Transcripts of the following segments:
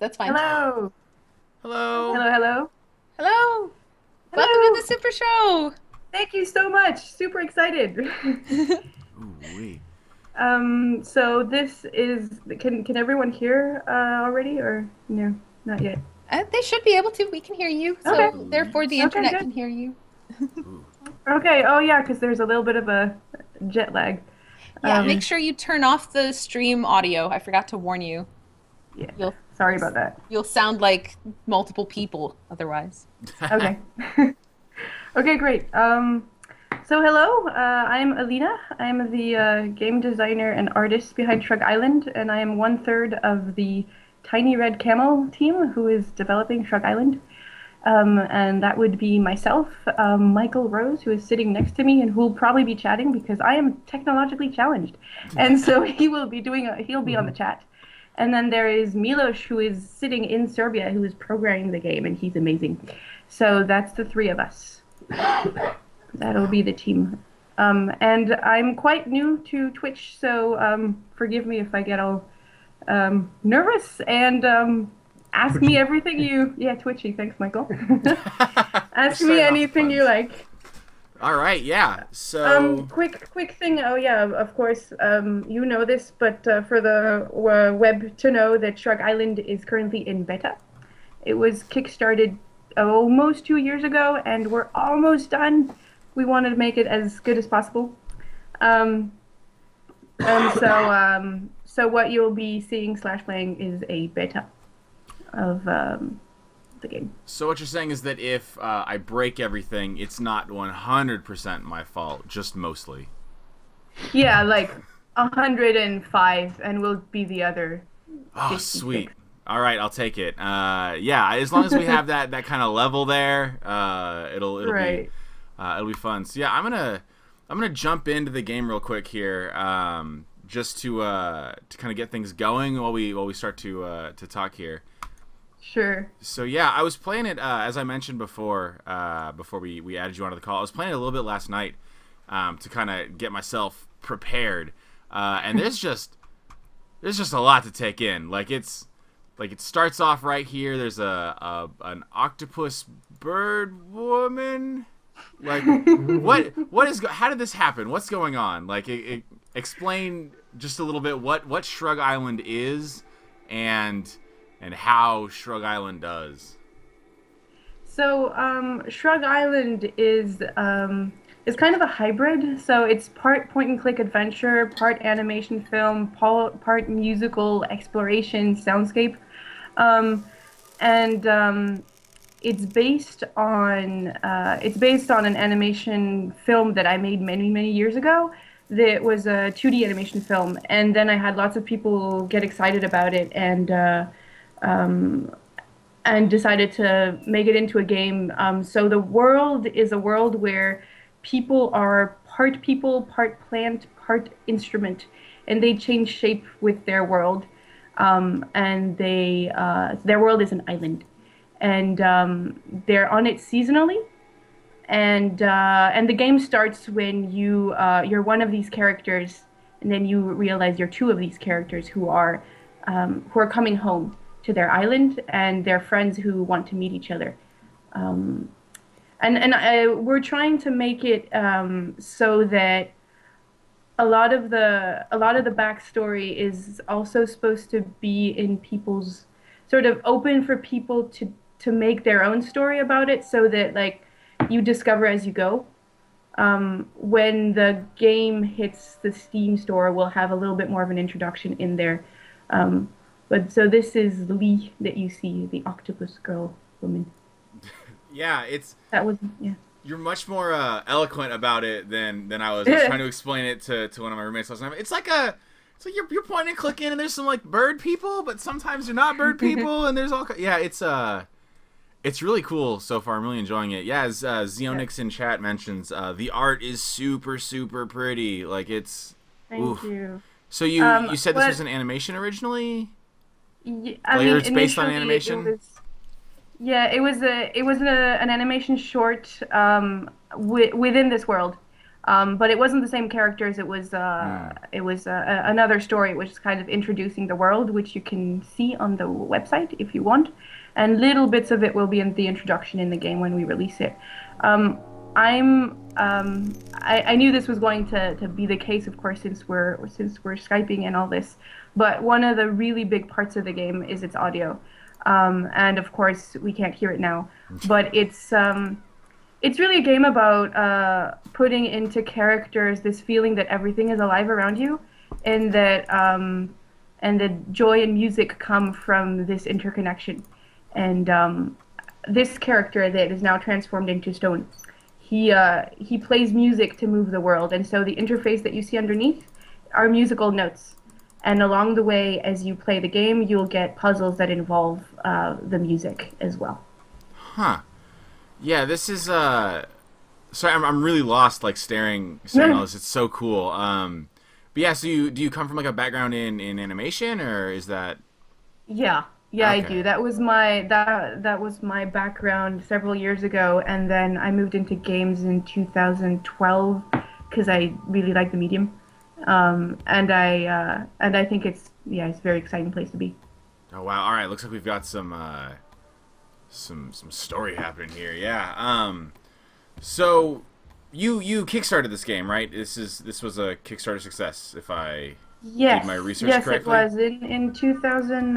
That's fine. Hello. Hello. Hello, hello. Hello. Welcome to Hello. the Super Show. Thank you so much. Super excited. Ooh wee. So this is can everyone hear already or no, not yet. They should be able to. We can hear you, I Okay. so therefore believe the so. Okay, internet good. can hear you. Ooh. Okay. Oh yeah, because there's a little bit of a jet lag. Yeah, make Um, sure you turn off the stream audio. I forgot to warn you. yeah. You'll Sorry you'll about that. you'll sound like multiple people otherwise. Okay. Okay, great. So hello, I'm Alina. I'm the game designer and artist behind Shrug Island, and I am one third of the Tiny Red Camel team who is developing Shrug Island. And that would be myself, Michael Rose, who is sitting next to me and who will probably be chatting because I am technologically challenged, and so he'll be on the chat. And then there is Milos, who is sitting in Serbia, who is programming the game, and he's amazing. So that's the three of us. That'll Wow. be the team. And I'm quite new to Twitch, so forgive me if I get all nervous and ask me Twitchy. everything you. Yeah, twitchy. Thanks, Michael. You're Ask me starting off the anything you puns. like. All right. Yeah. So. Quick thing. Oh yeah, of course. You know this, but for the web to know that Shrug Island is currently in beta. It was kickstarted almost 2 years ago, and we're almost done. We wanted to make it as good as possible. Um, so what you'll be seeing slash playing is a beta of the game. So what you're saying is that if I break everything, it's not 100% my fault, just mostly. Yeah, like 105, and we'll be the other Oh, 56. sweet. All right, I'll take it. Yeah, as long as we have that kind of level there, Right. it'll be fun. So yeah, I'm gonna jump into the game real quick here, just to kind of get things going while we start to talk here. Sure. So yeah, I was playing it as I mentioned before we added you onto the call. I was playing it a little bit last night to kind of get myself prepared, and there's just a lot to take in. Like it starts off right here. There's an octopus bird woman. Like what is how did this happen? What's going on? Like explain just a little bit what Shrug Island is and how Shrug Island does. So Shrug Island is kind of a hybrid. So it's part point and click adventure, part animation film, part musical exploration soundscape, um, and it's based on an animation film that I made many years ago. That was a 2D animation film, and then I had lots of people get excited about it um, and decided to make it into a game. So the world is a world where people, part plant, part instrument, and they change shape with their world. And their world is an island, and they're on it seasonally. And the game starts when you're one of these characters, and then you realize you're two of these characters who are coming home to their island, and their friends who want to meet each other. Um, we're trying to make it so that a lot of the backstory is also supposed to be in people's sort of open for people to make their own story about it, so that like you discover as you go. When the game hits the Steam store, we'll have a little bit more of an introduction in there. Um, but so this is Lee that you see, the octopus girl woman. Yeah, it's That was yeah. you're much more eloquent about it than I was. I was trying to explain it to one of my roommates last night. It's like you're pointing and clicking, and there's some like bird people, but sometimes they're not bird people, and there's all yeah. It's really cool so far. I'm really enjoying it. Yeah, as Yeah. Xeonix in chat mentions, the art is super pretty. Like it's Thank oof. you. So you said this was What an animation originally? I Like mean, it's based on initially it animation? was an animation short within this world. But it wasn't the same characters. Hmm. It was another story, which is kind of introducing the world, which you can see on the website if you want, and little bits of it will be in the introduction in the game when we release it. Um, I knew this was going to be the case, of course, since we're Skyping and all this. But one of the really big parts of the game is its audio, and of course we can't hear it now. But it's really a game about putting into characters this feeling that everything is alive around you, and that joy and music come from this interconnection. And this character that is now transformed into stone, he plays music to move the world, and so the interface that you see underneath are musical notes. And along the way, as you play the game, you'll get puzzles that involve the music as well. Huh. Yeah, this is sorry, I'm really lost, like staring all this. It's so cool. But yeah, so do you come from like a background in animation, or is that Yeah, yeah, I okay? do. That was my background several years ago, and then I moved into games in 2012 because I really like the medium. And I think it's a very exciting place to be. Oh wow! All right, looks like we've got some story happening here. Yeah. So you kickstarted this game, right? This was a Kickstarter success, if I did Yes, my research yes, it correctly. was in 2000.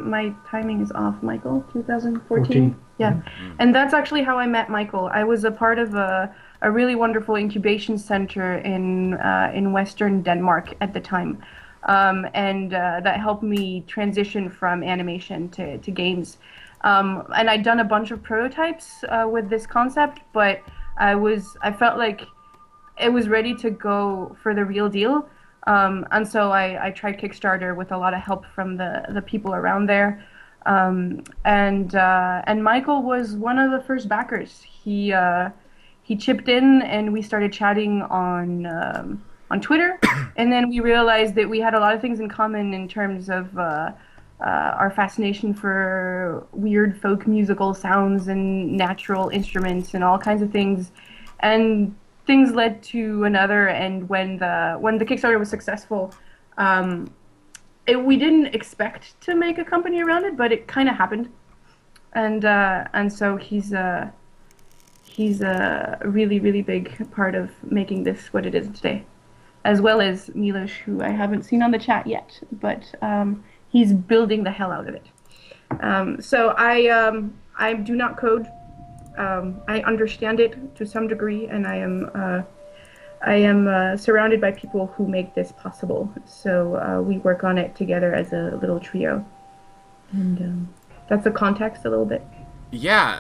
My timing is off, Michael. 2014. 14. Yeah, Mm. and that's actually how I met Michael. I was a part of a really wonderful incubation center in Western Denmark at the time, and that helped me transition from animation to games. And I'd done a bunch of prototypes with this concept, but I felt like it was ready to go for the real deal. And so I tried Kickstarter with a lot of help from the people around there. And Michael was one of the first backers. He chipped in, and we started chatting on Twitter. And then we realized that we had a lot of things in common in terms of our fascination for weird folk musical sounds and natural instruments and all kinds of things. And things led to another. And when the Kickstarter was successful, um, we didn't expect to make a company around it, but it kind of happened. And so he's a really really big part of making this what it is today, as well as Milos, who I haven't seen on the chat yet, but he's building the hell out of it. I do not code. I understand it to some degree, and I am surrounded by people who make this possible. So we work on it together as a little trio, and that's the context a little bit. Yeah.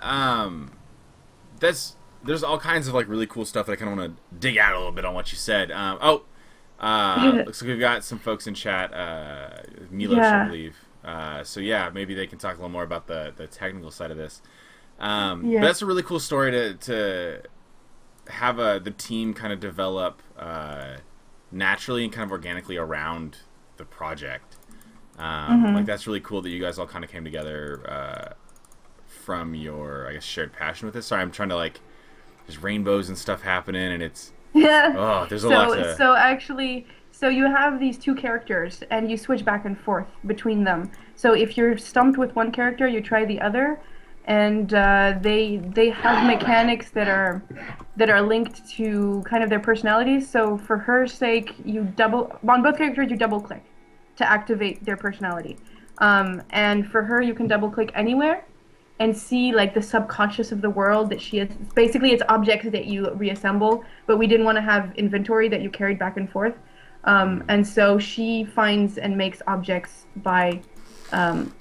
That's there's all kinds of like really cool stuff that I kind of want to dig out a little bit on what you said. Looks like we've got some folks in chat. Milos, I Yeah, believe. So yeah, maybe they can talk a little more about the technical side of this. But yeah. that's a really cool story to have the team kind of develop naturally and kind of organically around the project. Like hmm that's really cool that you guys all kind of came together from your I guess shared passion with this. Sorry, I'm trying to like there's rainbows and stuff happening and it's Yeah. oh there's a lot to So you have these two characters, and you switch back and forth between them. So if you're stumped with one character, you try the other, and they have mechanics that are linked to kind of their personalities. So for her sake, you double on both characters, you double click to activate their personality. And for her, you can double click anywhere and see like the subconscious of the world that she is. Basically, it's objects that you reassemble, but we didn't want to have inventory that you carried back and forth. And so she finds and makes objects by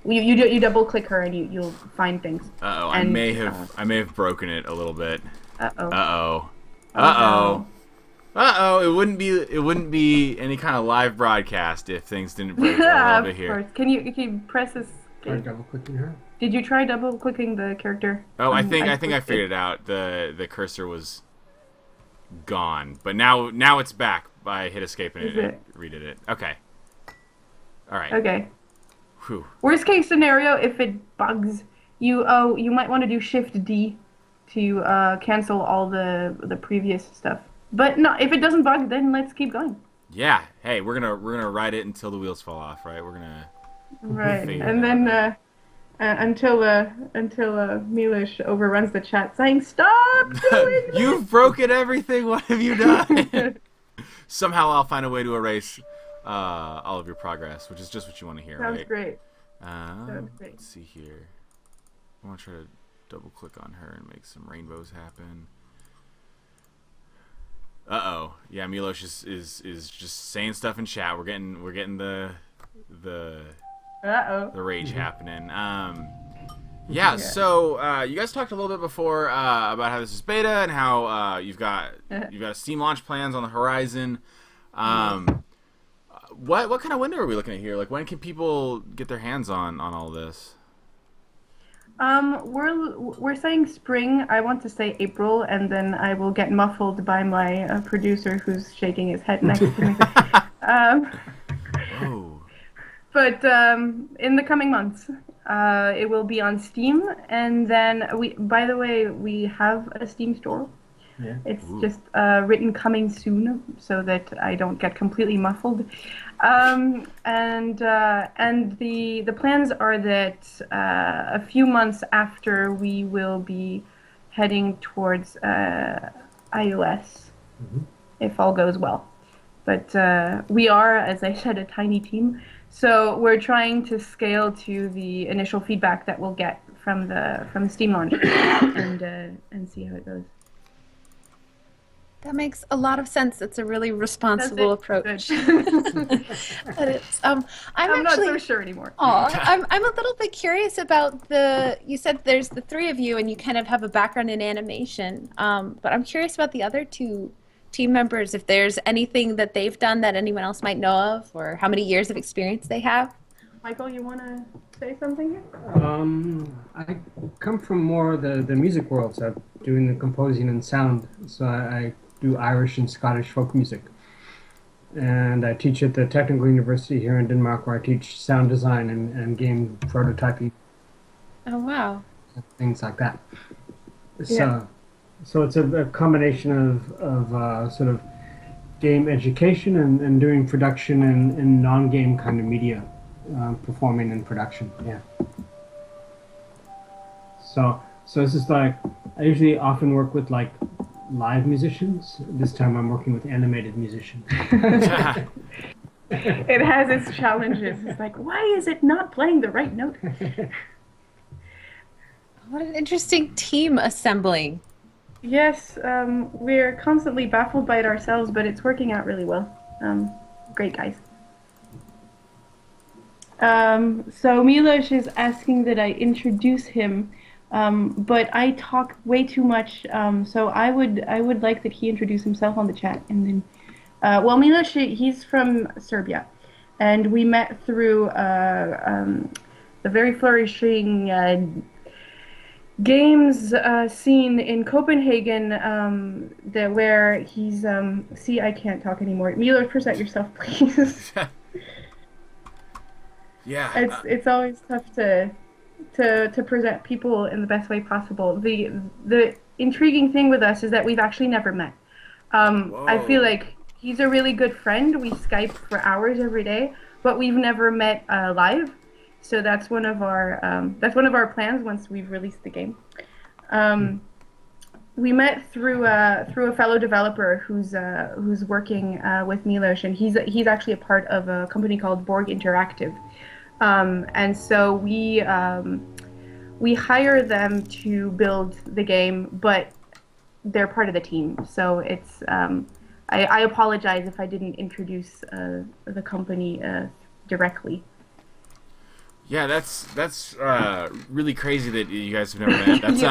you double click her and you'll find things. uh oh And I may have broken it a little bit. uh-oh. Uh oh. Oh Uh oh. no. Uh oh. It wouldn't be any kind of live broadcast if things didn't break a little Yeah, bit of here. course. Can you press this? Try double clicking her. Did you try double clicking the character? Oh, I think I switched it. figured it out. The cursor was gone, but now it's back. I hit escape and Is it it? redid it. Okay. All right. Okay. Whew. Worst case scenario, if it bugs, you might want to do Shift D to cancel all the previous stuff. But no, if it doesn't bug, then let's keep going. Yeah. Hey, we're gonna ride it until the wheels fall off, right? We're gonna Right, figure and it then out. until Milish overruns the chat saying stop doing You've broken everything. What have you done? this. Somehow I'll find a way to erase all of your progress, which is just what you want to hear, Sounds right? great. Sounds great. Let's see here. I want to try to double click on her and make some rainbows happen. Uh-oh. Yeah, Milos is just saying stuff in chat. We're getting the Uh-oh. the rage happening. Yeah, so you guys talked a little bit before about how this is beta and how you've got Steam launch plans on the horizon. What kind of window are we looking at here? Like, when can people get their hands on all this? We're saying spring. I want to say April, and then I will get muffled by my producer who's shaking his head next to me. Whoa. But in the coming months, it will be on Steam, and then by the way, we have a Steam store. Yeah. It's Ooh. just written coming soon, so that I don't get completely muffled. And the plans are that a few months after we will be heading towards iOS, if all goes well. But we are, as I said, a tiny team, so we're trying to scale to the initial feedback that we'll get from the Steam launch, and see how it goes. That makes a lot of sense. It's a really responsible approach. But it's I'm actually not so sure anymore. I'm a little bit curious about you said there's the three of you and you kind of have a background in animation. But I'm curious about the other two team members, if there's anything that they've done that anyone else might know of, or how many years of experience they have. Michael, you want to say something here? I come from more the music world, so I'm doing the composing and sound. So I do Irish and Scottish folk music. And I teach at the Technical University here in Denmark, where I teach sound design and game prototyping, Oh, wow. things like that. Yeah. So it's a combination of sort of game education and doing production in non-game kind of media, performing in production. Yeah. So this is like, I usually often work with like live musicians. This time I'm working with animated musicians. It has its challenges. It's like, why is it not playing the right note? What an interesting team assembling. Yes, we're constantly baffled by it ourselves, but it's working out really well. Great guys. So Milos is asking that I introduce him, but I talk way too much. So I would like that he introduce himself on the chat, and then, well, Milos, he's from Serbia, and we met through the very flourishing games scene in Copenhagen, where he's see, I can't talk anymore. Milos, present yourself, please. Yeah. It's always tough to present people in the best way possible. The intriguing thing with us is that we've actually never met. I feel like he's a really good friend. We Skype for hours every day, but we've never met live. So that's one of our plans once we've released the game. We met through a fellow developer who's working with Milos, and he's actually a part of a company called Borg Interactive, and so we hire them to build the game, but they're part of the team. So it's I apologize if I didn't introduce the company directly. Yeah, that's really crazy that you guys have never met. That's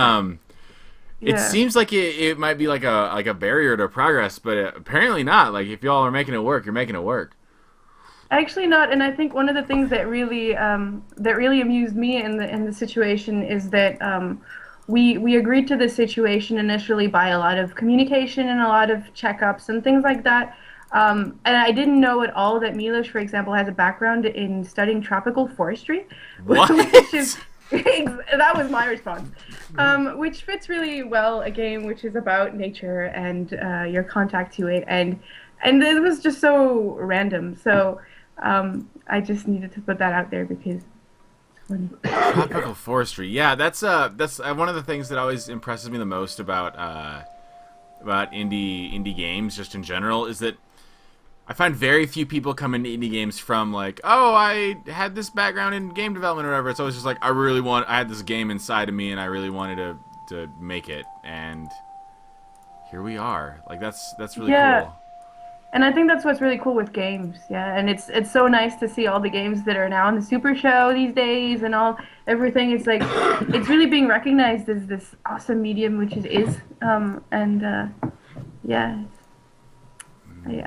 It Yeah. seems like it might be like a barrier to progress, but apparently not. Like, if y'all are making it work, you're making it work. Actually not, and I think one of the things that really amused me in the situation is that we agreed to this situation initially by a lot of communication and a lot of checkups and things like that. And I didn't know at all that Milos, for example, has a background in studying tropical forestry, What? which is that was my response. Which fits really well a game which is about nature and your contact to it, and it was just so random. So I just needed to put that out there because it's funny. Tropical forestry. Yeah, that's one of the things that always impresses me the most about indie games, just in general, is that I find very few people come into indie games from like, oh, I had this background in game development or whatever. It's always just like, I had this game inside of me and I really wanted to make it, and here we are. Like that's really cool. And I think that's what's really cool with games, yeah. And it's so nice to see all the games that are now on the Supershow these days and everything. It's like it's really being recognized as this awesome medium, which it is. Yeah,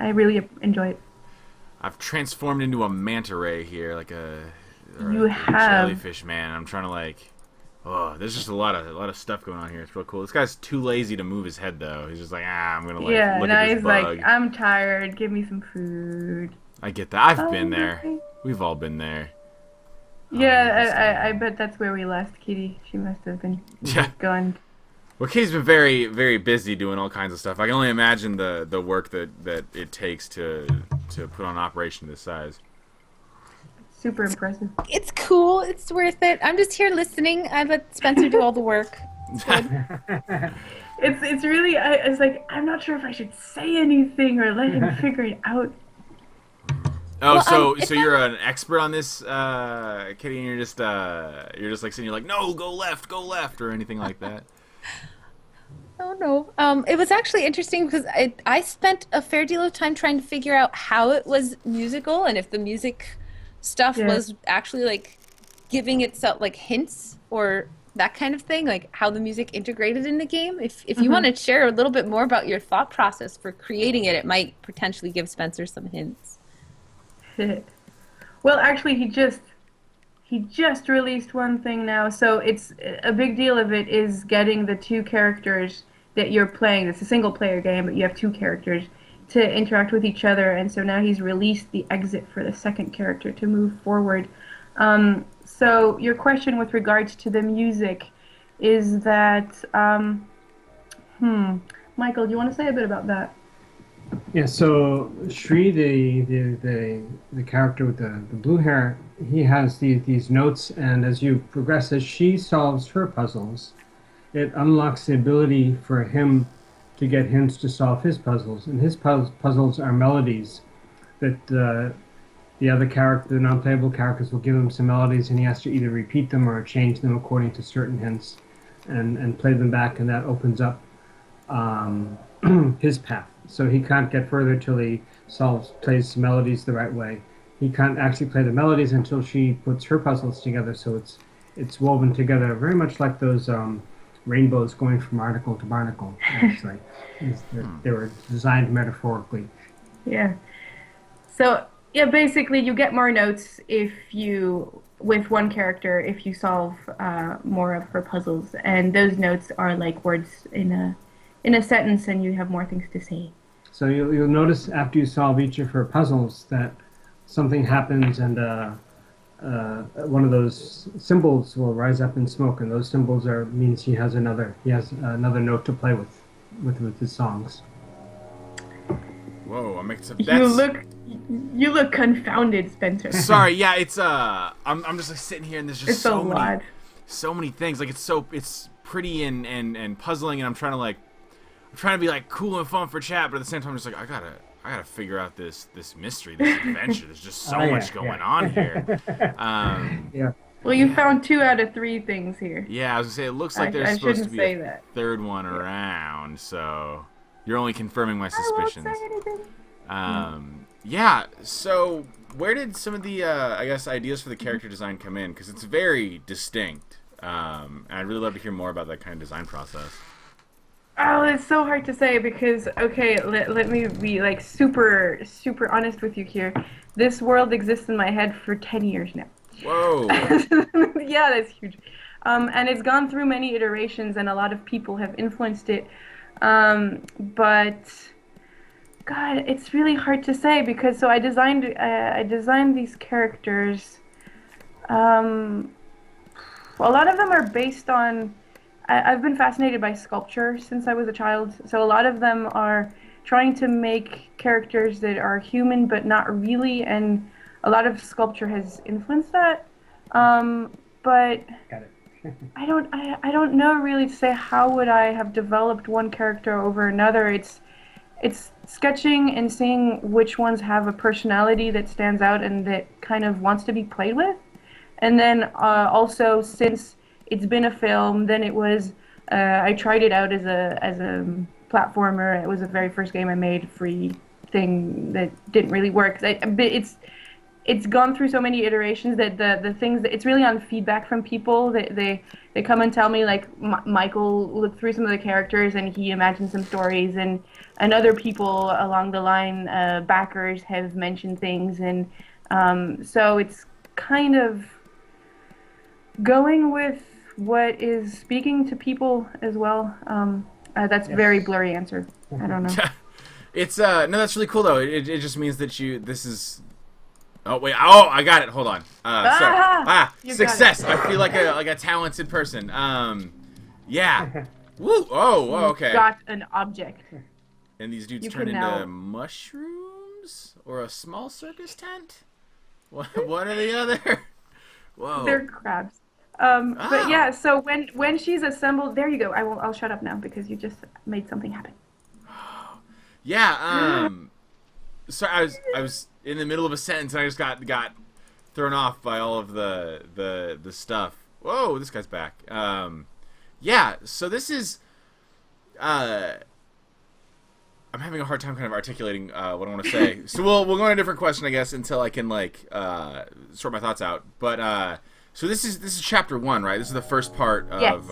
I really enjoy it. I've transformed into a manta ray here, like You a have. jellyfish man. I'm trying to like, oh, there's just a lot of stuff going on here. It's real cool. This guy's too lazy to move his head though. He's just like, I'm gonna like Yeah, look now at this he's bug. like, I'm tired. Give me some food. I get that. I've been there. Okay. We've all been there. Yeah, I bet that's where we lost Kitty. She must have been Yeah. gone. Well, Katie's been very, very busy doing all kinds of stuff. I can only imagine the work that it takes to put on an operation this size. Super impressive. It's cool. It's worth it. I'm just here listening. I let Spencer do all the work. It's really it's like I'm not sure if I should say anything or let him figure it out. Oh, Well, so you're an expert on this, Kitty, and you're just like sitting, you're like, no, go left, or anything like that. Oh no. It was actually interesting because I spent a fair deal of time trying to figure out how it was musical and if the music stuff Yeah. was actually like giving itself like hints or that kind of thing, like how the music integrated in the game. If you want to share a little bit more about your thought process for creating it, it might potentially give Spencer some hints. Well, actually, he just released one thing now, so it's a big deal of it is getting the two characters that you're playing. It's a single player game, but you have two characters to interact with each other, and so now he's released the exit for the second character to move forward. So your question with regards to the music is that, Michael, do you want to say a bit about that? Yeah, so Shri, the character with the blue hair, he has these notes, and as you progress, as she solves her puzzles, it unlocks the ability for him to get hints to solve his puzzles. And his puzzles are melodies that the other character, the non-playable characters, will give him some melodies, and he has to either repeat them or change them according to certain hints, and play them back, and that opens up his path. So he can't get further till he plays melodies the right way. He can't actually play the melodies until she puts her puzzles together. So it's woven together very much like those rainbows going from article to barnacle. Actually, they were designed metaphorically. Yeah. So yeah, basically you get more notes with one character if you solve more of her puzzles, and those notes are like words in a sentence, and you have more things to say. So you'll notice after you solve each of her puzzles that something happens, and one of those symbols will rise up in smoke, and those symbols means he has another note to play with his songs. Whoa, I'm mixed up. You look confounded, Spencer. Sorry, yeah, it's I'm just like sitting here, and there's just It's a lot. so many things. Like it's pretty and puzzling, and I'm trying to be like cool and fun for chat, but at the same time, I'm just like I gotta figure out this mystery, this adventure. There's just so much going on here. Yeah. Well, you found 2 out of 3 things here. Yeah, I was gonna say it looks like I there's supposed to shouldn't be say a that. third one around, so you're only confirming my I won't suspicions. say anything. Yeah. So where did some of the I guess ideas for the character design come in? Because it's very distinct, and I'd really love to hear more about that kind of design process. Oh, it's so hard to say because, okay, let me be like super honest with you here. This world exists in my head for 10 years now. Whoa. Yeah, that's huge. And it's gone through many iterations, and a lot of people have influenced it. But God, it's really hard to say because I designed these characters. Well, a lot of them are based on. I've been fascinated by sculpture since I was a child, so a lot of them are trying to make characters that are human but not really, and a lot of sculpture has influenced that. But Got it. I don't know really to say how would I have developed one character over another. It's sketching and seeing which ones have a personality that stands out and that kind of wants to be played with. And then also, since it's been a film, then it was I tried it out as a platformer. It was the very first game I made, free thing that didn't really work. But it's gone through so many iterations that the things that it's really on feedback from people that they come and tell me, like Michael looked through some of the characters and he imagined some stories, and other people along the line, backers, have mentioned things, and so it's kind of going with what is speaking to people as well. That's a very blurry answer. I don't know. It's no, that's really cool though. It just means that this is. Oh wait! Oh, I got it. Hold on. Success! I feel like a talented person. Yeah. Woo! Oh, okay. Got an object. And these dudes You turn can into now- mushrooms or a small circus tent. One or the other. Whoa. They're crabs. But yeah, so when she's assembled, there you go. I'll shut up now because you just made something happen. Yeah. So I was in the middle of a sentence and I just got thrown off by all of the stuff. Whoa, this guy's back. Yeah. So this is. I'm having a hard time kind of articulating what I want to say. So we'll go on a different question, I guess, until I can sort my thoughts out. But so this is chapter 1, right? This is the first part of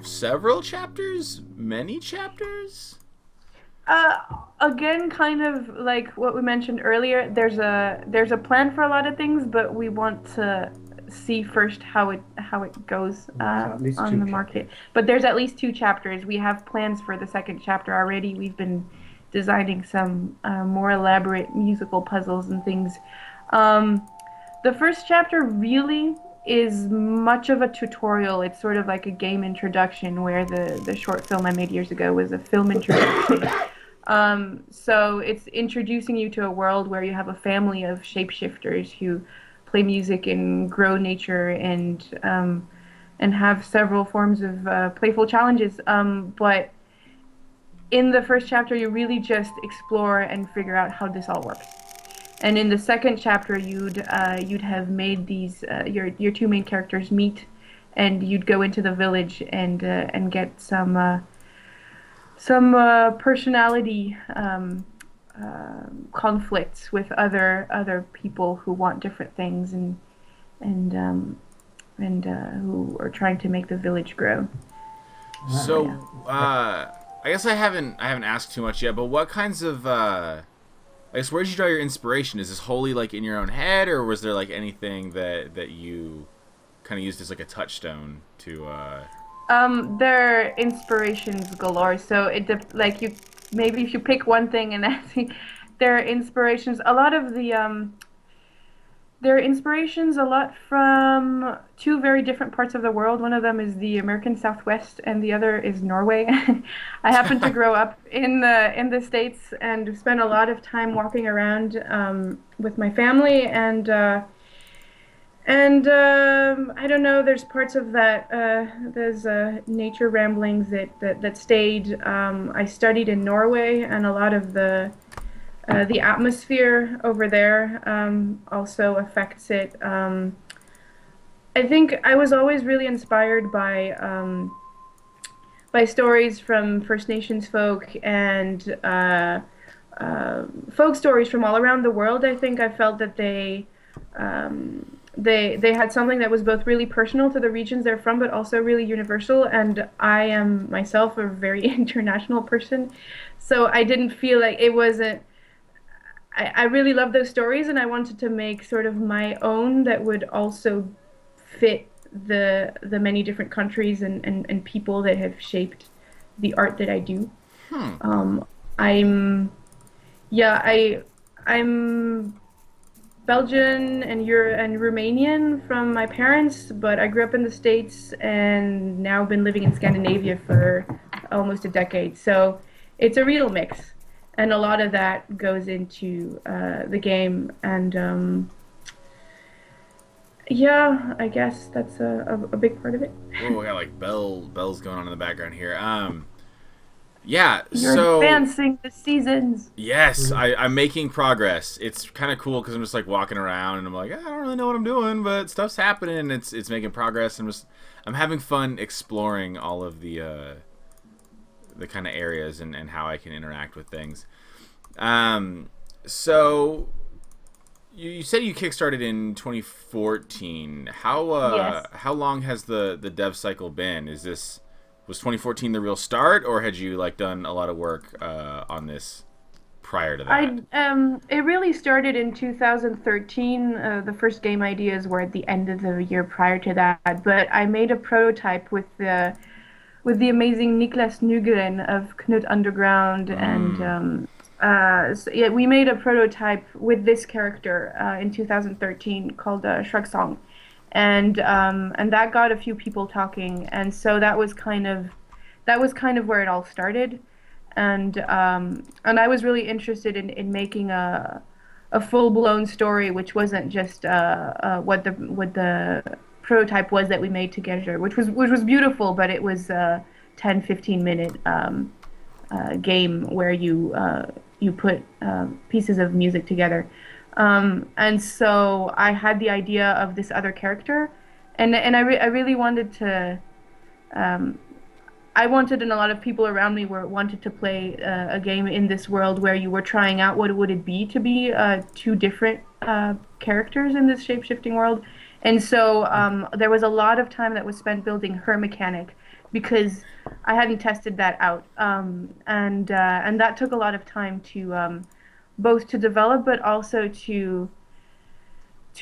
several chapters, many chapters. Again, kind of like what we mentioned earlier. There's a plan for a lot of things, but we want to see first how it goes at least on two the market. But there's at least 2 chapters. We have plans for the second chapter already. We've been designing some more elaborate musical puzzles and things. The first chapter really is much of a tutorial. It's sort of like a game introduction, where the short film I made years ago was a film introduction. So it's introducing you to a world where you have a family of shapeshifters who play music and grow nature and have several forms of playful challenges. But in the first chapter, you really just explore and figure out how this all works. And in the second chapter, you'd have made these your 2 main characters meet, and you'd go into the village and get some personality conflicts with other people who want different things and who are trying to make the village grow. So I guess I haven't asked too much yet, but what kinds of I guess where did you draw your inspiration? Is this wholly like in your own head, or was there like anything that you kind of used as like a touchstone to? There are inspirations galore. So like you maybe if you pick one thing and there are inspirations. A lot of the there are inspirations a lot from 2 very different parts of the world. One of them is the American Southwest, and the other is Norway. I happen to grow up in the States and spend a lot of time walking around with my family, and I don't know. There's parts of that. There's nature ramblings that stayed. I studied in Norway, and a lot of the atmosphere over there also affects it. I think I was always really inspired by stories from First Nations folk and folk stories from all around the world. I think I felt that they had something that was both really personal to the regions they're from, but also really universal. And I am myself a very international person, so I didn't feel like it wasn't. I really love those stories, and I wanted to make sort of my own that would also fit the many different countries and people that have shaped the art that I do. I'm Belgian and Romanian from my parents, but I grew up in the States and now been living in Scandinavia for almost a decade. So it's a real mix, and a lot of that goes into the game. And yeah, I guess that's a big part of it. Whoa, we got like bells going on in the background here. Yeah, You're so advancing the seasons. yes, I'm making progress. It's kind of cool because I'm just like walking around and I'm like, I don't really know what I'm doing, but stuff's happening. And it's making progress. I'm having fun exploring all of the kind of areas and how I can interact with things. So you said you kickstarted in 2014. Yes. How long has the dev cycle been? Was 2014 the real start, or had you like done a lot of work on this prior to that? It really started in 2013. The first game ideas were at the end of the year prior to that, but I made a prototype with the amazing Niklas Nygren of Knut Underground, and so, yeah, we made a prototype with this character in 2013 called Shrug Song, and that got a few people talking, and so that was kind of where it all started, and I was really interested in making a full blown story, which wasn't just what the prototype was that we made together, which was beautiful, but it was a 10-15 minute game where you put pieces of music together. And so I had the idea of this other character, and I really wanted to. I wanted, and a lot of people around me wanted to play a game in this world where you were trying out what would it be to be two different characters in this shape-shifting world. And so there was a lot of time that was spent building her mechanic because I hadn't tested that out, and that took a lot of time to both to develop, but also to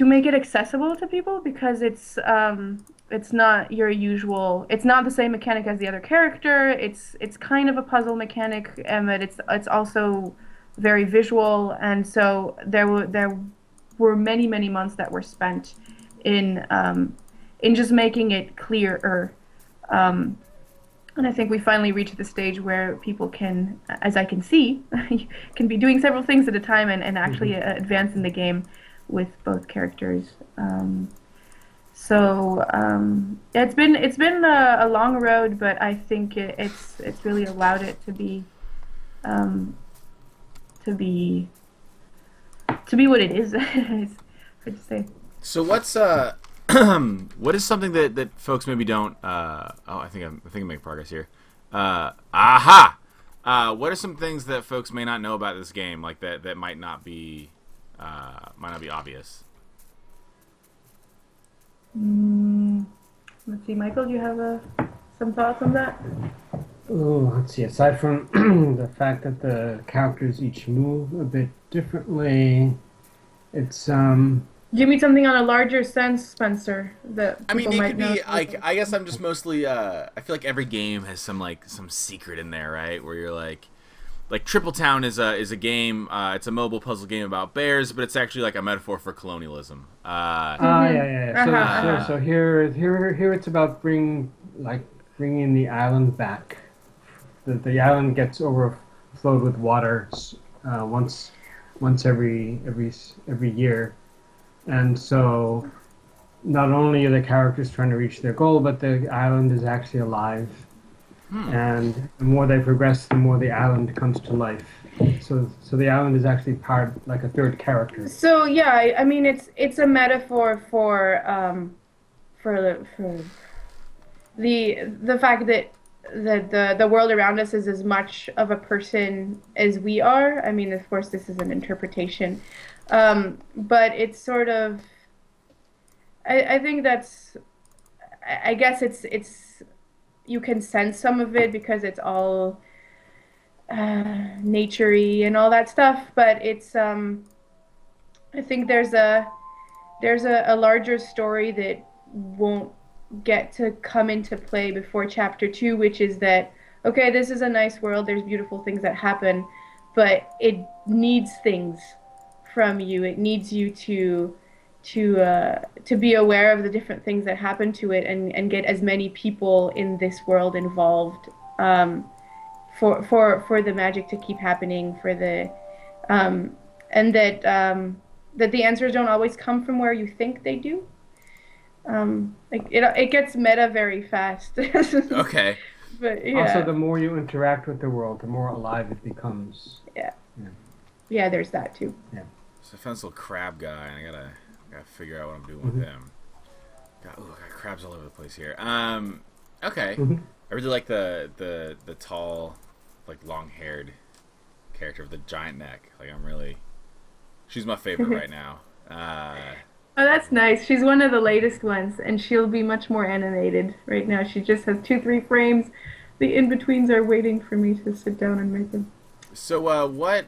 make it accessible to people, because it's not your usual. It's not the same mechanic as the other character. It's kind of a puzzle mechanic, but it's also very visual, and so there were many months that were spent in just making it clearer. And I think we finally reached the stage where people can, as I can see, can be doing several things at a time and actually advance in the game with both characters. Yeah, it's been a long road, but I think it's really allowed it to be to be what it is. It's hard to say. So what's what is something that folks maybe don't? I think I'm making progress here. Aha! What are some things that folks may not know about this game, like that might not be obvious? Let's see, Michael, do you have some thoughts on that? Oh, let's see. Aside from the fact that the characters each move a bit differently, it's Give me something on a larger sense, Spencer, that I mean, people it might could know. be like, I guess I'm just mostly I feel like every game has some secret in there, right? Where you're like Triple Town is a game. It's a mobile puzzle game about bears, but it's actually like a metaphor for colonialism. yeah. So here it's about bringing the island back. The island gets overflowed with water once every year, and so not only are the characters trying to reach their goal, but the island is actually alive. And the more they progress, the more the island comes to life. So the island is actually like a third character. So yeah, I mean it's a metaphor for the fact that the world around us is as much of a person as we are. I mean, of course, this is an interpretation, but it's sort of. I think that's. I guess it's. You can sense some of it because it's all nature-y and all that stuff, but it's I think there's a larger story that won't get to come into play before chapter 2, which is that okay, this is a nice world, there's beautiful things that happen, but it needs things from you. It needs you to be aware of the different things that happen to it and get as many people in this world involved for the magic to keep happening for the and that the answers don't always come from where you think they do. Like it gets meta very fast. Okay. But yeah. Also, the more you interact with the world, the more alive it becomes. Yeah. Yeah. Yeah, there's that too. Yeah. So I found this little crab guy, and I gotta figure out what I'm doing with him. I got crabs all over the place here. Okay. I really like the tall, like long-haired character with the giant neck. Like she's my favorite right now. Oh, that's nice. She's one of the latest ones, and she'll be much more animated. Right now, she just has 2-3 frames. The in-betweens are waiting for me to sit down and make them. So what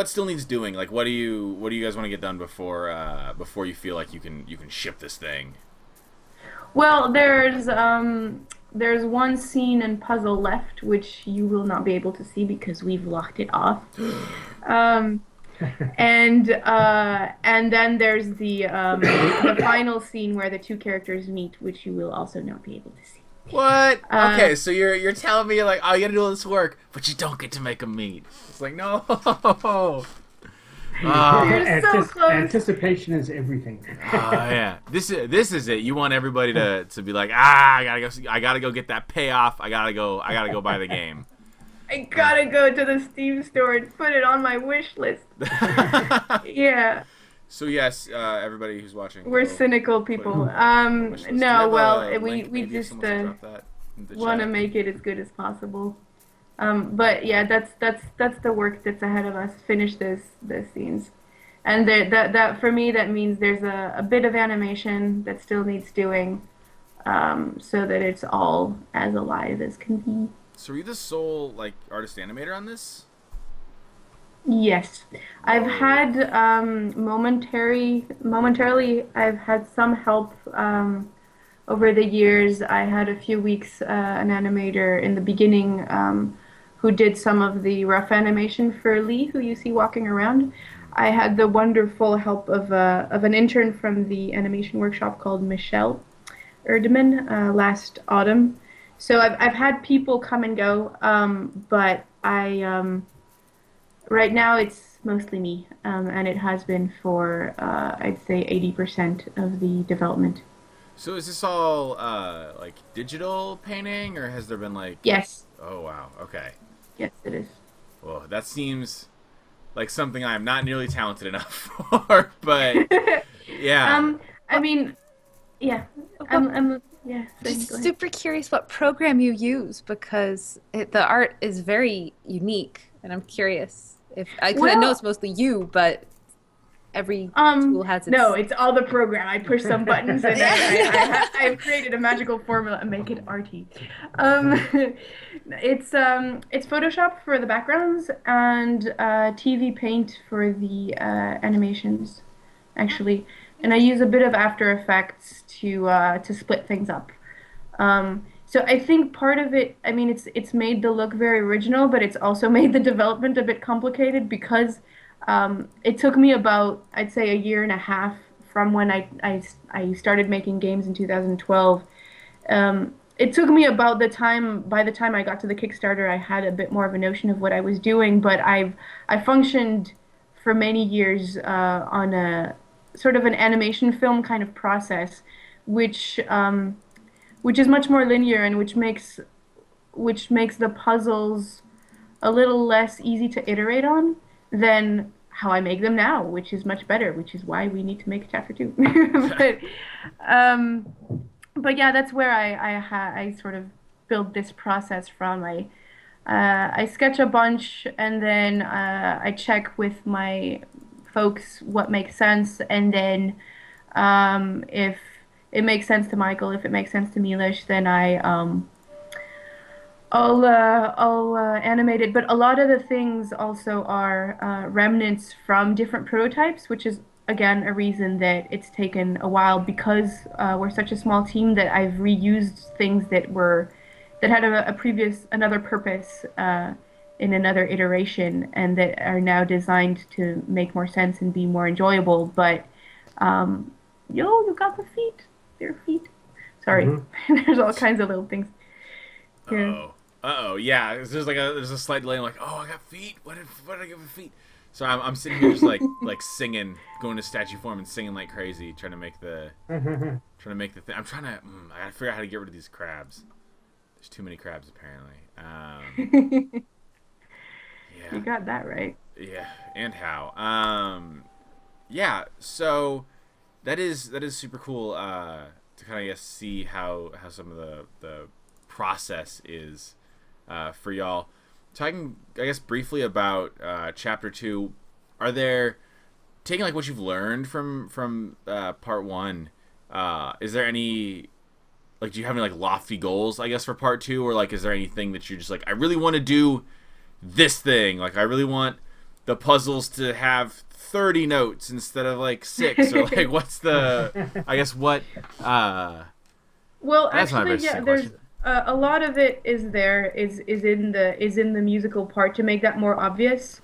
still needs doing? Like what do you guys want to get done before you feel like you can ship this thing? Well, there's one scene and puzzle left, which you will not be able to see because we've locked it off. And then there's the final scene where the two characters meet, which you will also not be able to see. What? Okay, so you're telling me like, oh, you gotta do all this work, but you don't get to make them meet. It's like, no. You're so close. Anticipation is everything. Yeah. This is it. You want everybody to be like, I gotta go get that payoff. I gotta go buy the game. I gotta go to the Steam store and put it on my wish list. Yeah. So yes, everybody who's watching, We're cynical people. No, well, we just want to make it as good as possible. But yeah, that's the work that's ahead of us. Finish the scenes, and that for me that means there's a bit of animation that still needs doing, so that it's all as alive as can be. So are you the sole like artist animator on this? Yes, I've had momentarily. I've had some help over the years. I had a few weeks an animator in the beginning who did some of the rough animation for Lee, who you see walking around. I had the wonderful help of an intern from the animation workshop called Michelle Erdeman last autumn. So I've had people come and go, but right now it's mostly me, and it has been for I'd say 80% of the development. So is this all like digital painting, or has there been like? Yes. Oh wow. Okay. Yes, it is. Well, that seems like something I'm not nearly talented enough for, but yeah. I mean, yeah. Yeah. Just super curious what program you use because the art is very unique, and I'm curious if I know it's mostly you, but every tool has its... No, it's all the program. I push some buttons and I've created a magical formula and make it arty. It's Photoshop for the backgrounds and TV Paint for the animations, actually. And I use a bit of After Effects to split things up. So I think part of it, I mean, it's made the look very original, but it's also made the development a bit complicated because it took me about, I'd say, a year and a half from when I started making games in 2012. It took me about by the time I got to the Kickstarter, I had a bit more of a notion of what I was doing, but I functioned for many years on a sort of an animation film kind of process, which is much more linear and which makes the puzzles a little less easy to iterate on than how I make them now, which is much better, which is why we need to make chapter 2. But yeah, that's where I sort of build this process from. I sketch a bunch and then I check with my folks what makes sense, and then if it makes sense to Michael, if it makes sense to Milish, then I'll animate it. But a lot of the things also are remnants from different prototypes, which is again a reason that it's taken a while because we're such a small team that I've reused things that had another purpose in another iteration and that are now designed to make more sense and be more enjoyable. But you got the feet. Their feet. Sorry, Hmm. there's all kinds of little things here. Oh, oh, yeah. There's a slight delay. I'm like, oh, I got feet. What did I give a feet? So I'm sitting here just like singing, going to statue form and singing like crazy, trying to make the thing. I'm trying to. I gotta figure out how to get rid of these crabs. There's too many crabs apparently. You Yeah, got that right. yeah, and how? Yeah. So that is super cool. To kind of guess see how some of the process is for y'all. Talking, I guess, briefly about chapter 2. Are there, taking like what you've learned from part 1? Is there any, like, do you have any like lofty goals, I guess, for part 2, or like is there anything that you're just like, I really want to do this thing, like I really want the puzzles to have 30 notes instead of like 6, or like what's the, I guess, what Well, that's not a very actually, yeah, succinct there's question. a lot of it is in the musical part to make that more obvious.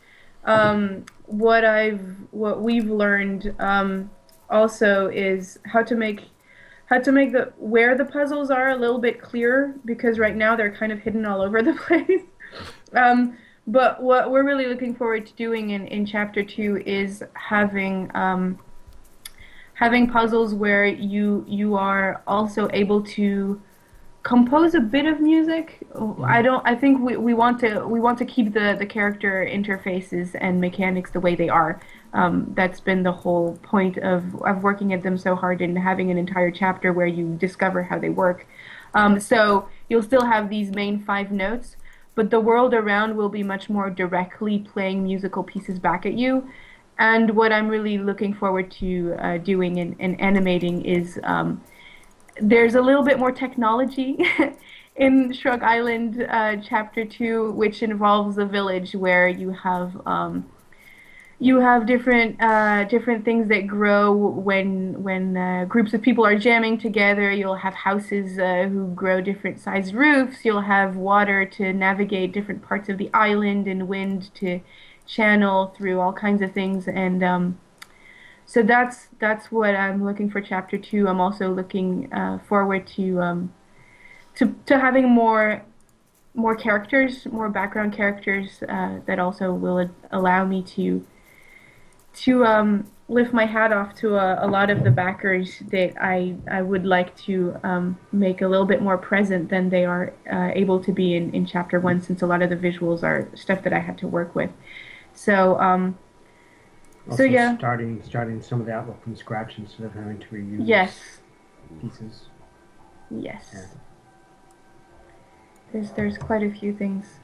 What we've learned also is how to make the where the puzzles are a little bit clearer because right now they're kind of hidden all over the place. Um, but what we're really looking forward to doing in chapter 2 is having puzzles where you are also able to compose a bit of music. Hmm. I think we want to keep the character interfaces and mechanics the way they are. That's been the whole point of working at them so hard and having an entire chapter where you discover how they work. So you'll still have these main 5 notes, but the world around will be much more directly playing musical pieces back at you. And what I'm really looking forward to doing and animating is there's a little bit more technology in Shrug Island Chapter 2, which involves a village where you have different things that grow when groups of people are jamming together. You'll have houses who grow different sized roofs. You'll have water to navigate different parts of the island and wind to channel through all kinds of things. And so that's what I'm looking for chapter 2. I'm also looking forward to having more characters, more background characters that also will allow me to lift my hat off to a lot of the backers that I would like to make a little bit more present than they are able to be in chapter 1, since a lot of the visuals are stuff that I had to work with. So so Also, yeah, starting some of the outlook from scratch instead of having to reuse yes, pieces. Yeah. yes. There's quite a few things.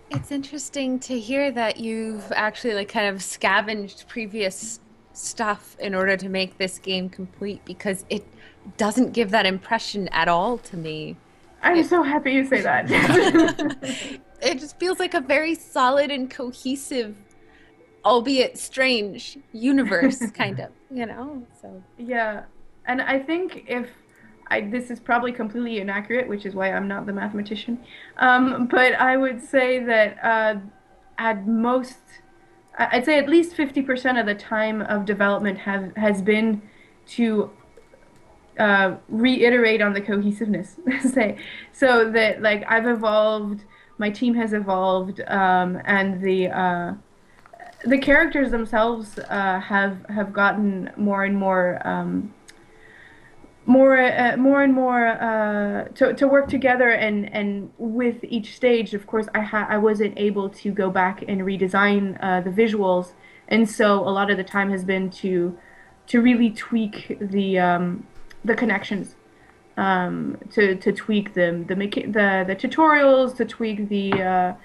It's interesting to hear that you've actually like kind of scavenged previous stuff in order to make this game complete because it doesn't give that impression at all to me. I'm It so happy you say that. it just feels like a very solid and cohesive, albeit strange, universe kind of, you know? So, Yeah, and I think if this is probably completely inaccurate, which is why I'm not the mathematician, but I would say that at most, I'd say at least 50% of the time of development has been to reiterate on the cohesiveness, say, so that like I've evolved, my team has evolved, and the characters themselves have gotten more and more more and more to work together and with each stage. Of course, I wasn't able to go back and redesign the visuals, and so a lot of the time has been to really tweak the connections, to tweak the tutorials, to tweak the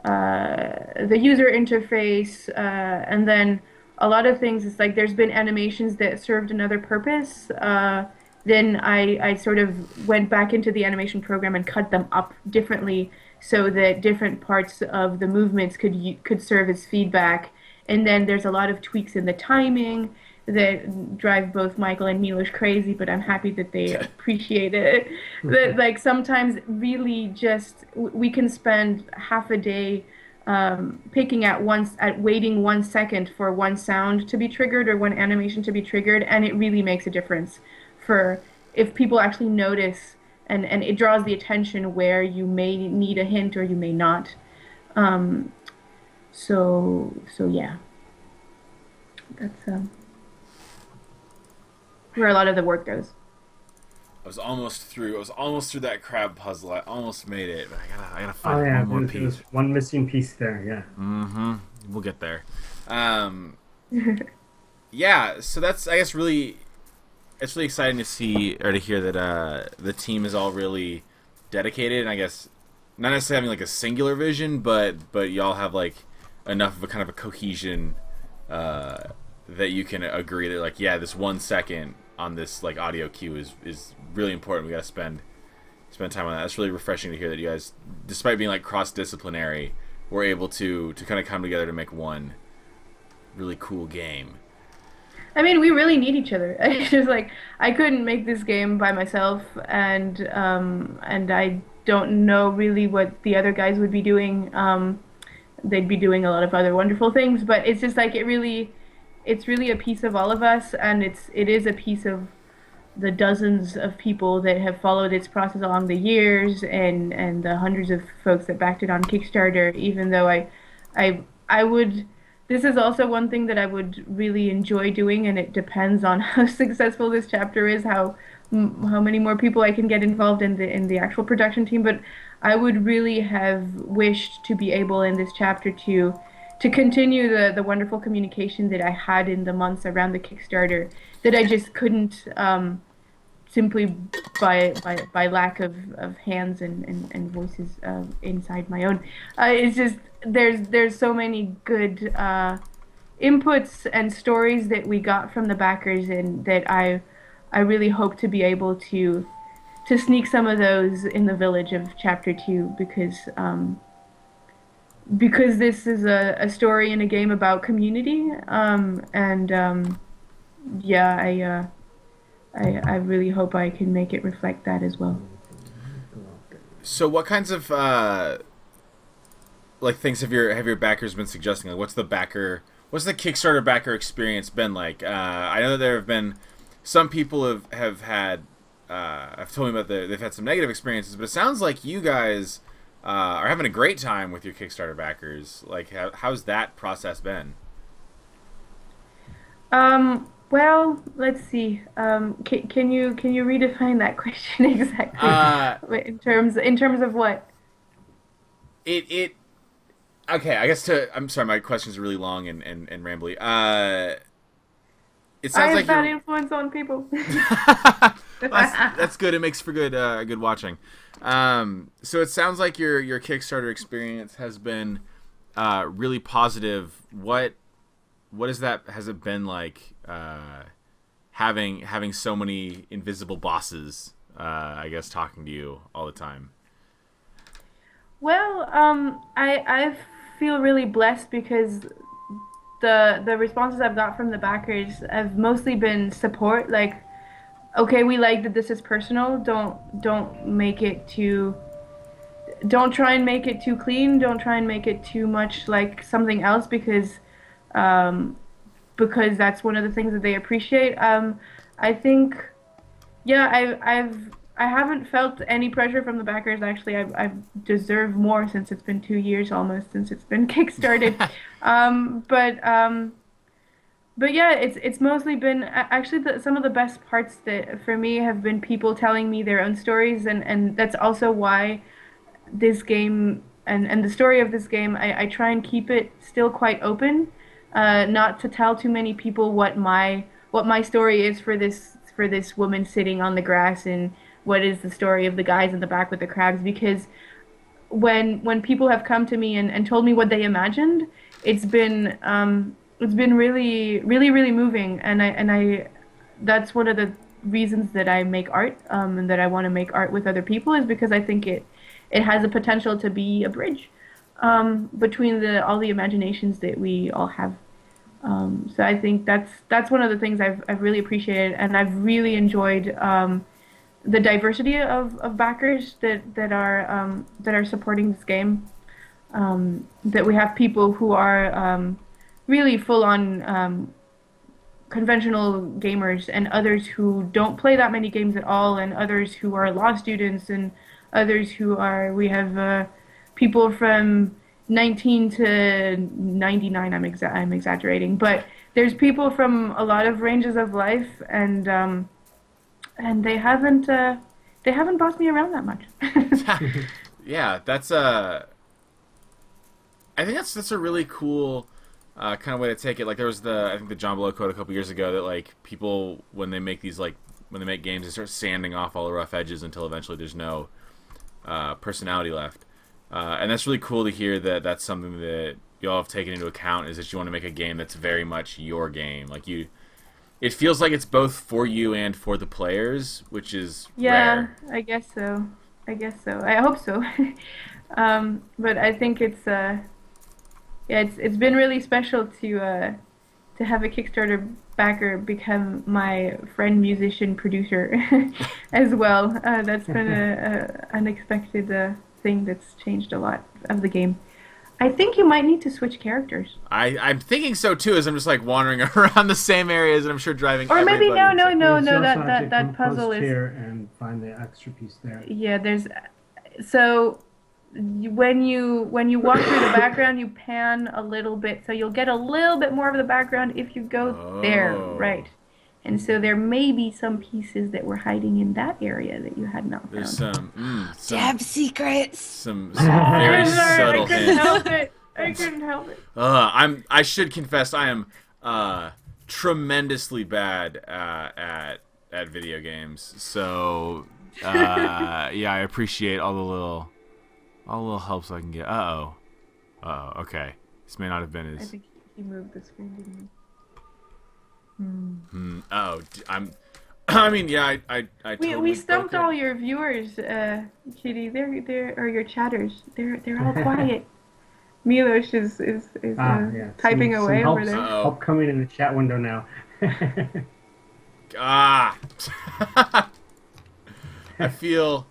user interface, and then a lot of things. It's like there's been animations that served another purpose. Then I sort of went back into the animation program and cut them up differently so that different parts of the movements could serve as feedback. And then there's a lot of tweaks in the timing. that drive both Michael and Milos crazy, but I'm happy that they appreciate it. That like sometimes really just we can spend half a day picking at waiting 1 second for one sound to be triggered or one animation to be triggered, and it really makes a difference for if people actually notice and it draws the attention where you may need a hint or you may not. Um, so yeah, that's where a lot of the work goes. I was almost through. I was almost through that crab puzzle. I almost made it, but I gotta Oh find yeah, one more there's piece. one missing piece there. Yeah. Mm-hmm. We'll get there. Um, yeah. So that's, I guess, really, it's really exciting to see or to hear that the team is all really dedicated, and I guess not necessarily having like a singular vision, but y'all have like enough of a kind of a cohesion that you can agree that like, yeah, this 1 second on this like audio cue is really important. We got to spend time on that. That's really refreshing to hear that you guys, despite being like cross disciplinary, were able to kind of come together to make one really cool game. I mean, we really need each other. It's just like I couldn't make this game by myself, and I don't know really what the other guys would be doing. They'd be doing a lot of other wonderful things, but it's just like it's really a piece of all of us, and it is a piece of the dozens of people that have followed its process along the years, and the hundreds of folks that backed it on Kickstarter. Even though I would, this is also one thing that I would really enjoy doing, and it depends on how successful this chapter is, how many more people I can get involved in the actual production team. But I would really have wished to be able in this chapter to continue the wonderful communication that I had in the months around the Kickstarter that I just couldn't simply by lack of hands and voices inside my own. It's just there's so many good inputs and stories that we got from the backers, and that I really hope to be able to sneak some of those in the village of chapter 2, because this is a story and a game about community, yeah, I really hope I can make it reflect that as well. So, what kinds of like things have your backers been suggesting? Like, what's the Kickstarter backer experience been like? I know that there have been some people have had have told me about they've had some negative experiences, but it sounds like you guys are having a great time with your Kickstarter backers. Like, how's that process been? Well, let's see. Can you redefine that question exactly? In terms of what? It okay. I guess I'm sorry. My questions are really long and rambly. It I sounds have like bad you're. influence on people. That's good. It makes for good watching. So it sounds like your Kickstarter experience has been really positive. What is that? Has it been like having so many invisible bosses? I guess talking to you all the time. Well, I feel really blessed because the responses I've got from the backers have mostly been support. Like, okay, we like that this is personal. Don't make it too. Don't try and make it too clean. Don't try and make it too much like something else, um, because that's one of the things that they appreciate. I think, yeah, I haven't felt any pressure from the backers. Actually, I've deserved more since it's been 2 years almost since it's been kickstarted. um, but um, but yeah, it's mostly been actually some of the best parts that for me have been people telling me their own stories, and that's also why this game and the story of this game, I try and keep it still quite open, not to tell too many people what my story is for this woman sitting on the grass, and what is the story of the guys in the back with the crabs, because when people have come to me and told me what they imagined, it's been really really really moving, and I that's one of the reasons that I make art, and that I want to make art with other people, is because I think it has the potential to be a bridge between all the imaginations that we all have. So I think that's one of the things I've really appreciated, and I've really enjoyed the diversity of backers that are supporting this game. That we have people who are really full on conventional gamers, and others who don't play that many games at all, and others who are law students, and others who are we have people from 19 to 99. I'm exaggerating, but there's people from a lot of ranges of life, and they haven't bossed me around that much. Yeah, that's I think that's a really cool kind of way to take it. Like there was I think the John Blow quote a couple years ago that like people when they make these like when they make games they start sanding off all the rough edges until eventually there's no personality left. And that's really cool to hear that that's something that you all have taken into account is that you want to make a game that's very much your game. Like it feels like it's both for you and for the players, which is Yeah, rare. I guess so. I guess so. I hope so. But I think yeah, it's been really special to have a Kickstarter backer become my friend, musician, producer as well. That's been a unexpected thing that's changed a lot of the game. I think you might need to switch characters. I'm thinking so too as I'm just like wandering around the same areas and I'm sure driving Or maybe everybody no, no, insane. no, You no. also That have that to that compose puzzle is here and find the extra piece there. yeah. There's so when you walk through the background, you pan a little bit, so you'll get a little bit more of the background if you go there, Oh. right? And so there may be some pieces that were hiding in that area that you had not There's found. some secrets. some very Sorry, I subtle couldn't hints. help it. I couldn't help it. I should confess I am tremendously bad at video games. So yeah, I appreciate all the little helps I can get. Okay. This may not have been I as think he moved the screen, didn't I'm I mean, yeah, I he? totally We stumped broke it. all your viewers, Kitty. They're or your chatters. They're all quiet. Milos is Yeah. typing Some away over help's- there. Uh-oh. help coming in the chat window now. Ah. I feel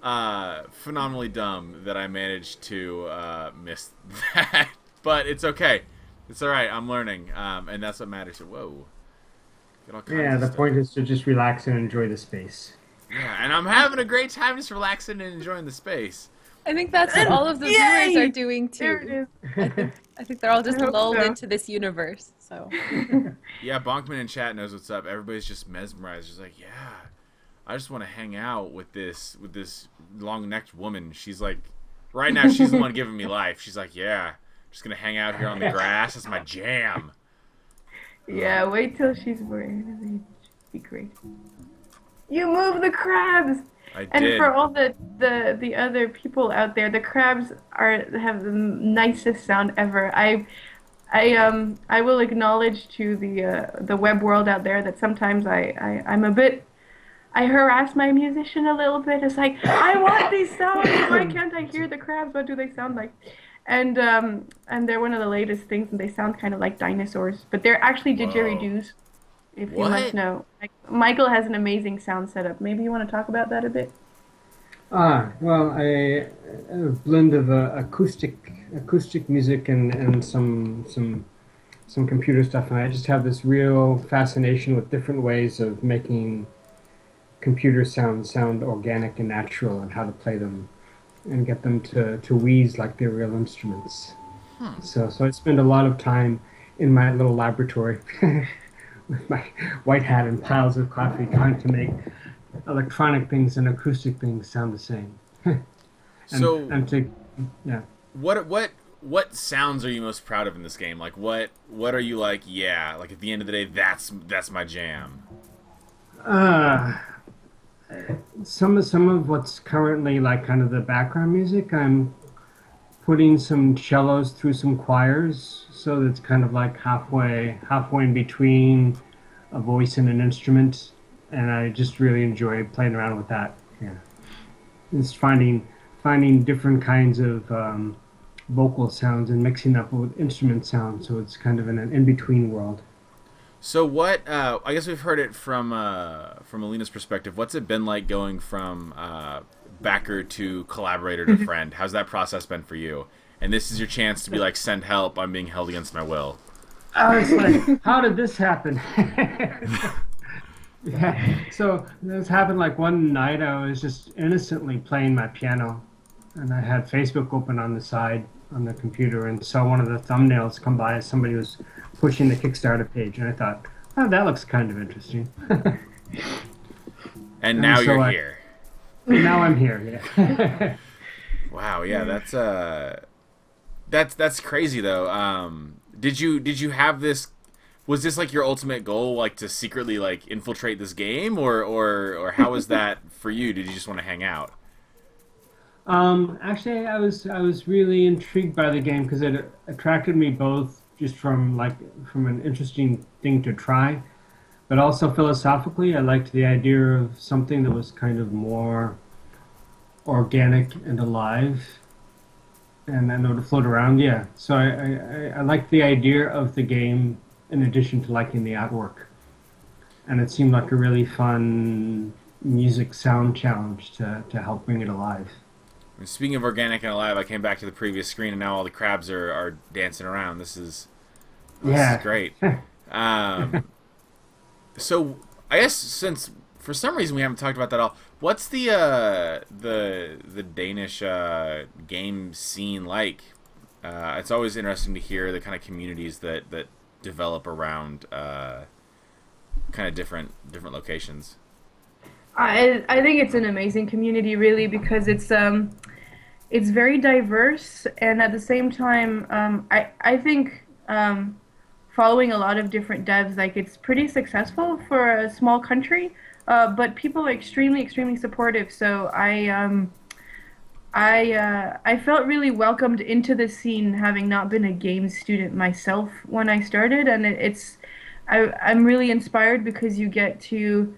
phenomenally dumb that I managed to miss that, but it's okay. It's all right. I'm learning, and that's what matters. Whoa, get all kinds Yeah, of the stuff. point is to just relax and enjoy the space. Yeah, and I'm having a great time just relaxing and enjoying the space. I think that's what all of the Yay! viewers are doing There too. it is. I think they're all just I hope lulled so. into this universe. So Yeah, Bonkman in chat knows what's up. Everybody's just mesmerized. Just like, yeah, I just want to hang out with this long-necked woman. She's like, right now she's the one giving me life. She's like, yeah, just gonna hang out here on the grass. That's my jam. Yeah, wait till she's born. It'd be great. You move the crabs. I And did. for all the other people out there, the crabs have the nicest sound ever. I will acknowledge to the web world out there that sometimes I'm a bit I harass my musician a little bit. It's like I want these sounds. Why can't I hear the crabs? What do they sound like? And they're one of the latest things, and they sound kind of like dinosaurs, but they're actually didgeridoos. If you What? must know, like, Michael has an amazing sound setup. Maybe you want to talk about that a bit. Well, a blend of acoustic music and some computer stuff, and I just have this real fascination with different ways of making computer sound organic and natural, and how to play them and get them to wheeze like they're real instruments. So I spend a lot of time in my little laboratory with my white hat and piles of coffee trying to make electronic things and acoustic things sound the same. So, Yeah. what sounds are you most proud of in this game? Like, what are you like? Yeah, like at the end of the day, that's my jam. Some of what's currently like kind of the background music, I'm putting some cellos through some choirs, so that's kind of like halfway in between a voice and an instrument, and I just really enjoy playing around with that. Yeah, just finding different kinds of vocal sounds and mixing up with instrument sounds. So it's kind of in an in-between world. So what? I guess we've heard it from Alina's perspective. What's it been like going from backer to collaborator to friend? How's that process been for you? And this is your chance to be like, send help. I'm being held against my will. I was like, how did this happen? Yeah. So this happened like one night. I was just innocently playing my piano, and I had Facebook open on the side on the computer, and saw one of the thumbnails come by as somebody was pushing the Kickstarter page, and I thought, oh, that looks kind of interesting. And now so you're here. Now I'm here. Yeah. Wow. Yeah. That's crazy though. Did you have this? Was this like your ultimate goal, like to secretly like infiltrate this game, or how was that for you? Did you just want to hang out? Actually, I was really intrigued by the game because it attracted me both just from an interesting thing to try, but also philosophically, I liked the idea of something that was kind of more organic and alive, and I know to float around. Yeah, so I liked the idea of the game in addition to liking the artwork, and it seemed like a really fun music sound challenge to help bring it alive. And speaking of organic and alive, I came back to the previous screen, and now all the crabs are dancing around. This is great. So I guess since for some reason we haven't talked about that at all, what's the Danish game scene like? It's always interesting to hear the kind of communities that develop around kind of different locations. I think it's an amazing community, really, because it's very diverse, and at the same time, I think following a lot of different devs, like it's pretty successful for a small country, but people are extremely supportive. So I felt really welcomed into the scene, having not been a games student myself when I started, and I'm really inspired because you get to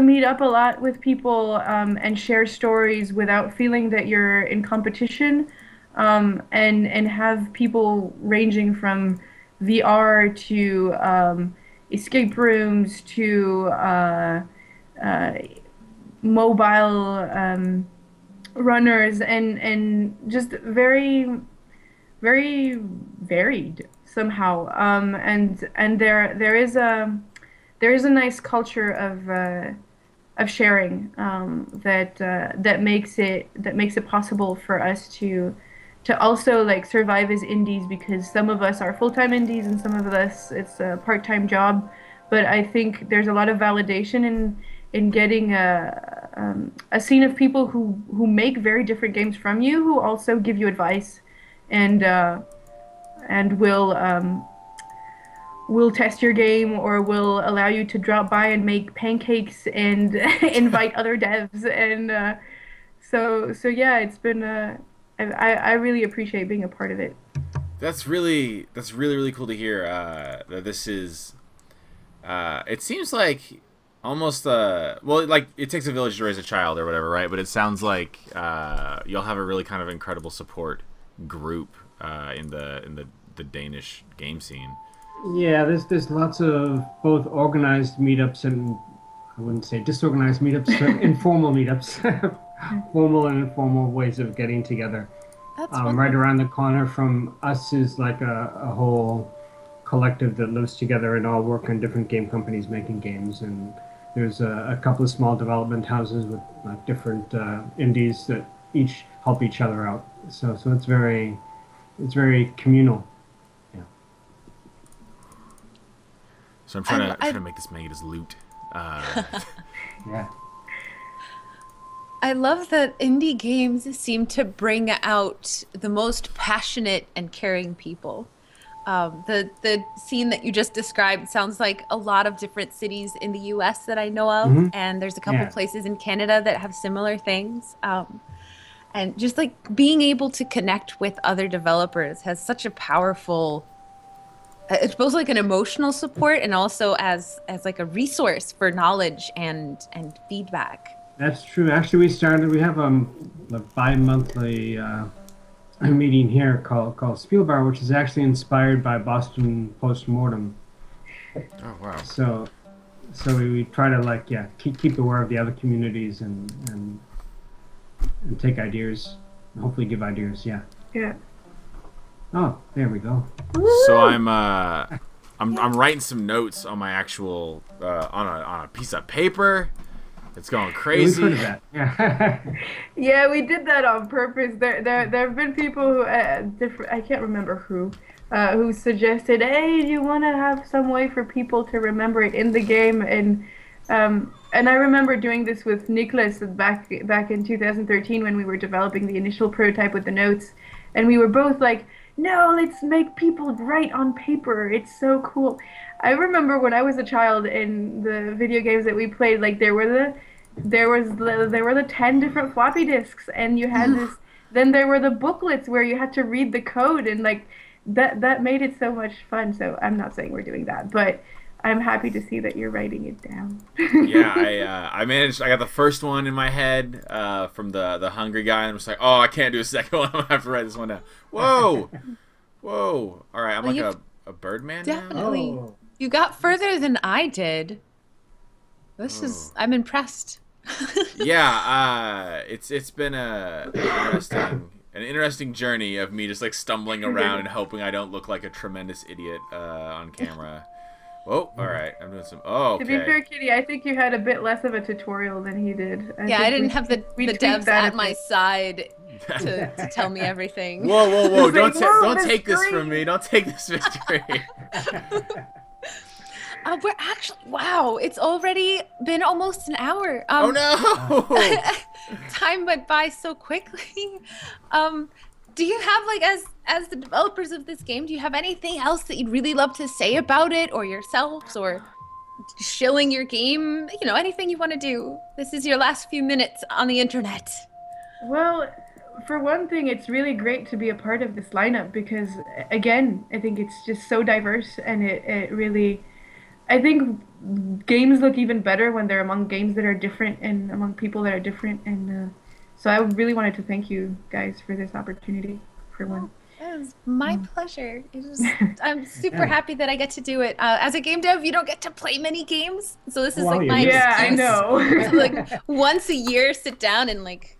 meet up a lot with people and share stories without feeling that you're in competition, and have people ranging from VR to escape rooms to mobile runners, and just very varied somehow. And there is a nice culture of sharing, that makes it possible for us to also like survive as indies, because some of us are full-time indies and some of us it's a part-time job. But I think there's a lot of validation in getting a scene of people who make very different games from you, who also give you advice, and will test your game, or will allow you to drop by and make pancakes and invite other devs. And so yeah, it's been I really appreciate being a part of it. That's really cool to hear. That this is. It seems like almost well, like it takes a village to raise a child or whatever, right? But it sounds like you'll have a really kind of incredible support group in the Danish game scene. Yeah, there's lots of both organized meetups and I wouldn't say disorganized meetups, but informal meetups, formal and informal ways of getting together. That's Right wonderful. around the corner from us is like a whole collective that lives together and all work on different game companies making games. And there's a couple of small development houses with like different indies that each help each other out. So it's very communal. Yeah. So I'm I, trying I to make this made as loot. Yeah. I love that indie games seem to bring out the most passionate and caring people. The scene that you just described sounds like a lot of different cities in the US that I know of, Hmm. and there's a couple Yeah. places in Canada that have similar things. And just like being able to connect with other developers has such a powerful, it's both like an emotional support and also as like a resource for knowledge and feedback. That's true. Actually, we have a bi-monthly a meeting here called Spielbar, which is actually inspired by Boston Postmortem. Oh wow. So we try to like keep aware of the other communities and take ideas, and hopefully give ideas. Yeah. Yeah. Oh, there we go. So I'm writing some notes on my actual on a piece of paper. It's going We've crazy. heard of that. Yeah. Yeah, we did that on purpose. There have been people who different. I can't remember who suggested, "Hey, do you want to have some way for people to remember it in the game?" And I remember doing this with Nicholas back in 2013 when we were developing the initial prototype with the notes, and we were both like, "No, let's make people write on paper. It's so cool." I remember when I was a child in the video games that we played, like there were the 10 different floppy disks, and you had this. Then there were the booklets where you had to read the code, and like that made it so much fun. So I'm not saying we're doing that, but I'm happy to see that you're writing it down. Yeah, I managed. I got the first one in my head from the hungry guy, and I'm just like, oh, I can't do a second one. I'm gonna have to write this one down. Whoa, whoa. All right, I'm Well, like a Birdman now. Definitely. Oh. You got further than I did. I'm impressed. Yeah, it's been an interesting journey of me just like stumbling around and hoping I don't look like a tremendous idiot on camera. Oh, all right, I'm doing some. Oh, okay. To be fair, Kitty, I think you had a bit less of a tutorial than he did. Yeah, I didn't have the tweaked devs that at a my bit. side to tell me everything. Whoa! It's like, Don't "Whoa, take this victory!" from me. Don't take this victory. We're actually, wow, it's already been almost an hour. Oh no! Time went by so quickly. Do you have like as the developers of this game, do you have anything else that you'd really love to say about it or yourselves or shilling your game? You know, anything you want to do. This is your last few minutes on the internet. Well, for one thing, it's really great to be a part of this lineup because, again, I think it's just so diverse and it really. I think games look even better when they're among games that are different and among people that are different. And so I really wanted to thank you guys for this opportunity, for one. It was my pleasure. I'm super happy that I get to do it. As a game dev, you don't get to play many games, so this is Well, like my you do. Yeah, I excuse know. to, like once a year sit down and like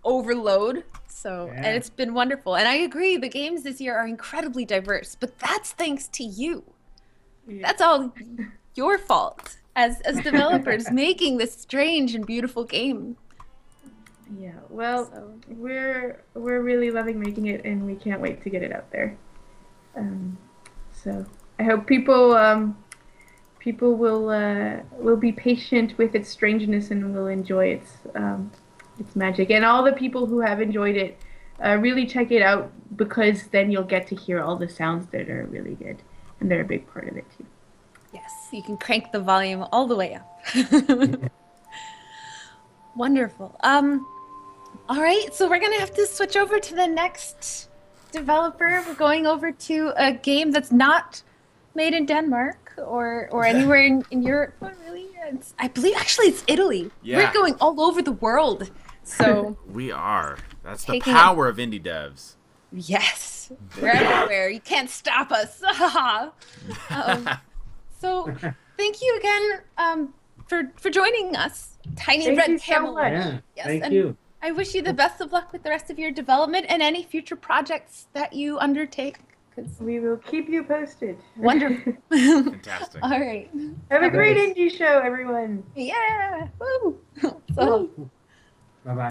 overload. So Yeah. and it's been wonderful. And I agree, the games this year are incredibly diverse, but that's thanks to you. That's all your fault as developers making this strange and beautiful game. Yeah, well, So we're really loving making it, and we can't wait to get it out there. So I hope people will be patient with its strangeness and will enjoy its magic. And all the people who have enjoyed it, really check it out because then you'll get to hear all the sounds that are really good, and they're a big part of it too. yes, you can crank the volume all the way up. Wonderful. All right, so we're gonna have to switch over to the next developer. We're going over to a game that's not made in Denmark or anywhere in Europe. But really, I believe actually it's Italy. Yeah. We're going all over the world. So We are. That's the Taking power of indie devs. yes, we're everywhere. You can't stop us. So thank you again for joining us, Tiny Thank Red you so Camel. much. Yeah. Yes, Thank and you. I wish you the best of luck with the rest of your development and any future projects that you undertake. 'Cause We will keep you posted. wonderful. Fantastic. All right. Have a great indie show, everyone. Yeah. Woo. So. Bye bye.